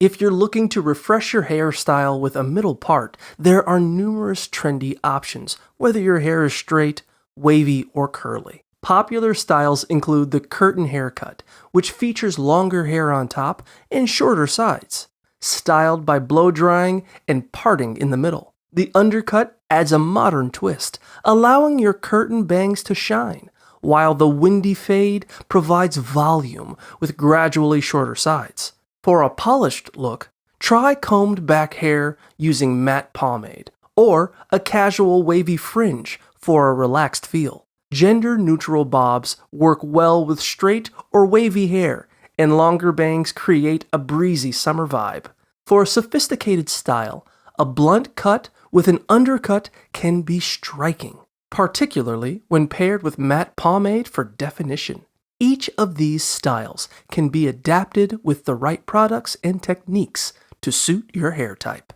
If you're looking to refresh your hairstyle with a middle part, there are numerous trendy options, whether your hair is straight, wavy, or curly. Popular styles include the curtain haircut, which features longer hair on top and shorter sides, styled by blow drying and parting in the middle. The undercut adds a modern twist, allowing your curtain bangs to shine, while the windy fade provides volume with gradually shorter sides. For a polished look, try combed back hair using matte pomade, or a casual wavy fringe for a relaxed feel. Gender-neutral bobs work well with straight or wavy hair, and longer bangs create a breezy summer vibe. For a sophisticated style, a blunt cut with an undercut can be striking, particularly when paired with matte pomade for definition. Each of these styles can be adapted with the right products and techniques to suit your hair type.